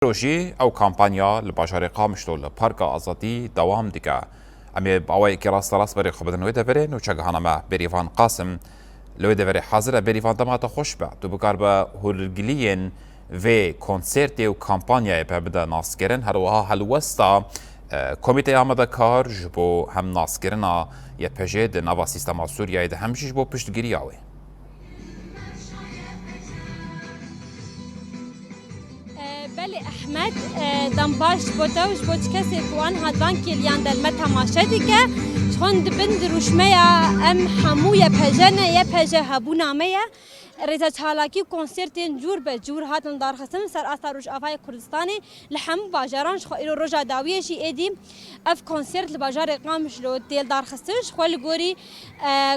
روجی او کامپانیا لباجار قامشلو لپارک آزادی دوام دیگه. امی باوی که راست بری خوب دنوی دبره نوچه ما بریوان قاسم لوی دبره حاضر بریوان دمات خوش به دو بکار به هولگلین و کنسرت و کامپانیا به بده ناسکرین هر وها هلوستا کمیته آمده کار جبو هم ناسکرنا یه پجید نوا سیستم سوریای ده همشش بو پشتگیری آوی. بله احمد دنباش بودوش بود کسی کوان هدوان کلیان دلمه تماشا دیگه چون دبند روشمه ام حموی پجنه یه پجه هبو نامه رضا چالاکی کنسرتین جور به جور هاتن دارخستم سر اثر روش آفای کردستانی لحمو باجرانش خو ایرو روژا داویشی ایدی اف کنسرت لباجار اقامش لو دیل دارخستنش خو لگوری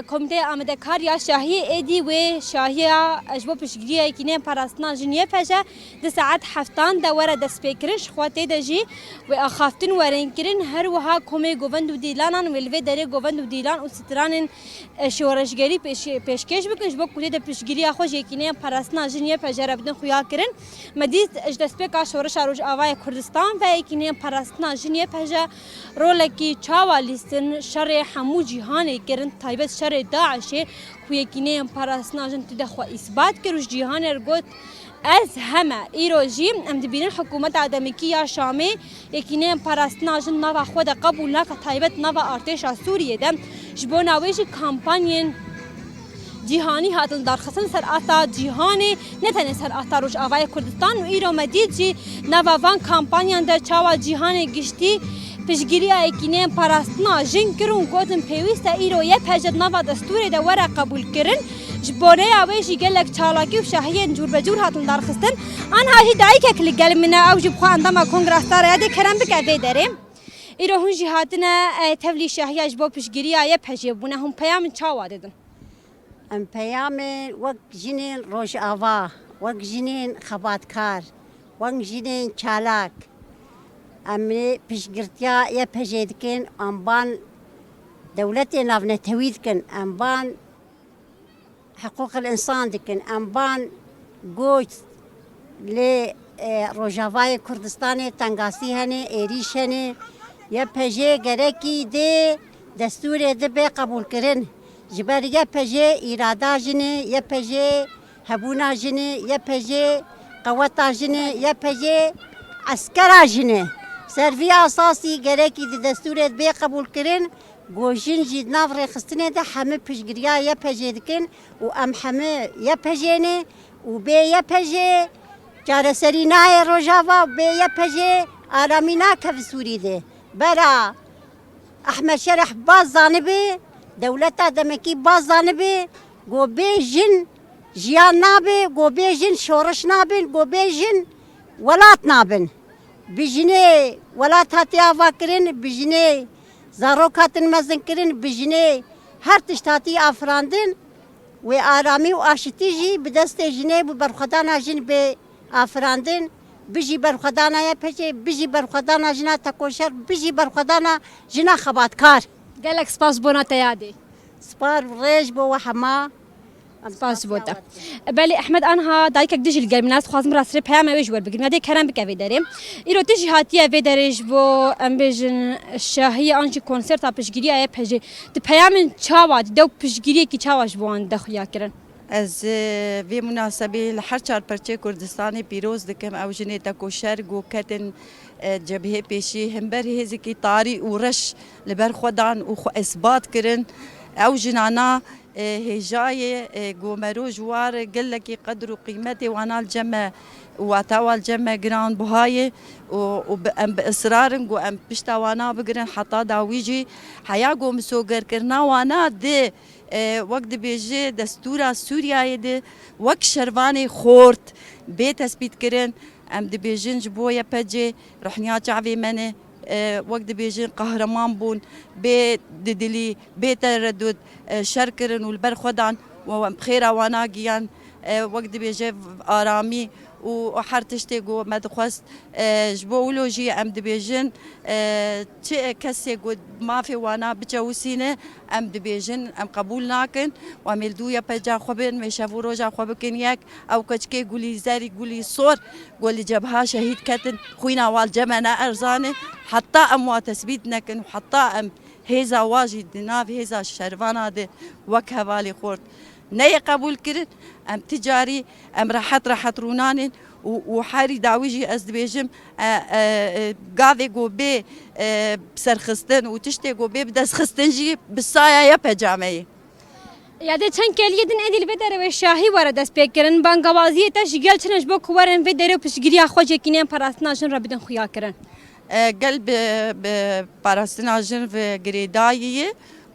کمیته آمده کار یا شاهی ایدی و شاهی اجبو پشگیری کنیم پاراستنا جنیه پجه ده ساعت هفتان دوره دست پیکرش خو تیده جی و اخافتن ورین کرن هر وها کمی گووند و دیلانان ولوی داره گووند و دیلان و سترانن شورشگری پیشکش بکنش با کلی ده پشگیری خوش یکینه پاراستنا جنیه پجره بدن خویا کرن مدید اجدست پیکا شورش روش آوای کردستان و یکینه پاراستنا جنیه پجه رولکی چاوالیستن شر حمو جهانی کرن تایبت شر داعشه خو یکینه پاراستنا جن تده خو اثبات کروش جهان ارگوت از همه ایروژی ام دبیرن حکومت آدمیکی یا شامی یکینه پاراستنا جن نوا خود قبول نکه تایبت نوا ارتش سوریه ده جبوناویش کامپانین جهانی هاتن دارخستن سر آتا جهانی نتنه سر آتا روش آوای کردستان و ایرو مدید جی نووان کامپانیان در چاوا جهانی گشتی پشگیری ایکینه پاراستنا جن کرون گوتن پیوسته ایرو یه پجد نوا دستوری ده ورا قبول کرن جبونه آویشی گلک چالاکی و شاهین جور بجور هاتن دارخستن آنها هی دایی که کلی گل منه او جب خواه انداما کنگراس داره یاده کرم بکرده داریم ایرو هون جهاتنا تولی شاهی جبو پشگیری یه پجه بونه هم پیام چاوا دادن ام پیام وقت جنین روش آوا وقت جنین خباتکار وقت جنین چالاک امی پیشگرتیا یه پجید کن امبان دولت نافنه توید کن امبان حقوق الانسان دکن امبان گوش ل روجاوای کردستان تنگاسی هنه ایریش هنه یه پجه گرکی ده دستور ده به قبول کرن جبر یه پجه ایرادا جنه یه پجه هبونا جنه یه پجه قوتا جنه یه پجه عسکرا جنه سروی اساسی گرکی دستور به قبول کرن گوشین جید نافر خستنه ده همه پشگریا یه پجه دکن و ام همه یه پجه نه و به یه پجه جارسری نای روجاوا به یه پجه آرامی نکف سوری ده برا احمد شرح باز زانبه دولت دمکی باز زانبه گو به جن جیان نابه گو به جن شورش نابن گو به جن ولات نابن بجنه ولات هاتی آوا کرن بجنه زاروکاتن مزن کرن بجنه هر تشتاتی آفراندن و آرامی و آشتی جی بدست جنه برخدانا جن به آفراندن بجی برخدانا یا پچه بجی برخدانا جنا تکوشر بجی برخدانا جنا خباتکار گلک سپاس بونا تیادی سپار ریج بو حما سپاس بوده بله احمد آنها دایک دیجی الگرم ناس خوازم راسته پیام اویش ور بگیریم ندی کرم بکوی داریم ایرو تیجی هاتیه وی دارش بو ام بیشن شاهی آنچه کنسرت پشگیری آیا پجی تی پیام چاواد دو پشگیری کی چاواش بوان دخیا کرن از في مناسبة لحرشار برشة كردستاني بيروز دكم أو جنيتا كوشر جو كتن جبهة بيشي همبر هزكي طاري ورش لبر خدان وخو إثبات كرن أو جنانا هجاية جو مرو جوار قل لك قدر وقيمتي وانا الجمع واتاوى الجمع جران بهاي وأم بإصرار جو أم بشتا وانا بقرن حتى داويجي حيا جو مسوقر كرنا وانا دي وقت بيجي دستورا سوريا ده وقت شرواني خورت بيت تثبيت كرن ام دي بيجين جبويا بجي رحنيا شعبي منه وقت بيجين قهرمان بون بيت ددلي بيت تردد شركرن والبر خدان وبخيرا وانا جيان وقت بيجي آرامي وحر تشتي جو ما دخواست جبولوجي ام دبيجن كسي قد ما في وانا بتشوسينه ام دبيجن ام قبول ناكن وعمل يا بجا خبن مشافو روجا خبكن ياك او كشكي قولي زاري قولي صور قولي جبها شهيد كتن خوينا والجمعنا ارزانه حتى ام وتثبيت نكن وحتى ام هيزا واجد دناف هيزا الشرفانه ده وكهوالي خورد نية قبول كرن ام تجاري ام راحت رونانن وحاري داويجي ازدبيجم قاضي جو بي بسرخستن وتشتي جو بي بدس خستنجي بالصايا يا بجامعي یاده چند کلیه دن ادیل بدره و شاهی وارد دست بکرن بانگوازی تشگیل چنش با کوارن و دره و پشگیری خواجه کینیم پراستناشن را بدن خویا کرن قلب پاراستناشن و گریدایی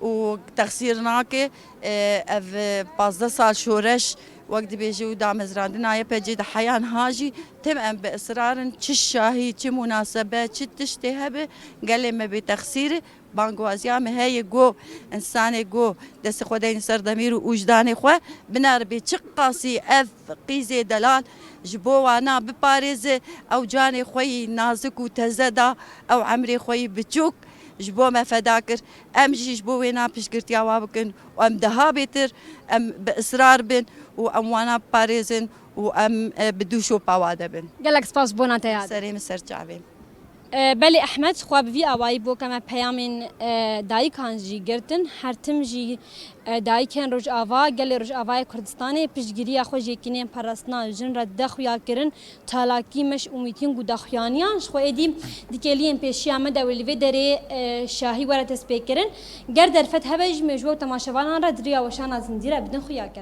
و تقصیرناکه اف 15 سال شورش وقت بيجي ودعم زراندنا يا بيجي حيان هاجي تم باصرار تش شاهي تش مناسبه تش تشتهبه قال لي ما بتخسير بانغوازيا ما هي جو انسان جو دس خدين سر ضمير وجداني خو بنار بتشقاسي اف قيزي دلال جبوانا بباريز او جاني خوي نازك وتزدا او عمري خوي بتشوك جبو ما فداكر ام جبو وينا بشكرت يا وابكن وام دهابتر ام باصرار بن وام وانا باريزن وام بدوشو باواده بن گلک سپاس بونا تیاد سري مسرجابين بله احمد خواب وی آوایی بو کم پیامین دایکان جی گرتن هر تم جی دایکان روج آوا گل روج آوای کردستان پیشگیری خوش یکینه پرستنا جن را دخویا کرن تالاکی مش امیدین گو دخویانیان شخو ادیم دیکلیم پیشی آمد اولی و دره شاهی ورد اسپیکرن گرد درفت هبج مجبور تماشاوان را دریا وشان از زنجیره بدن خویا کرن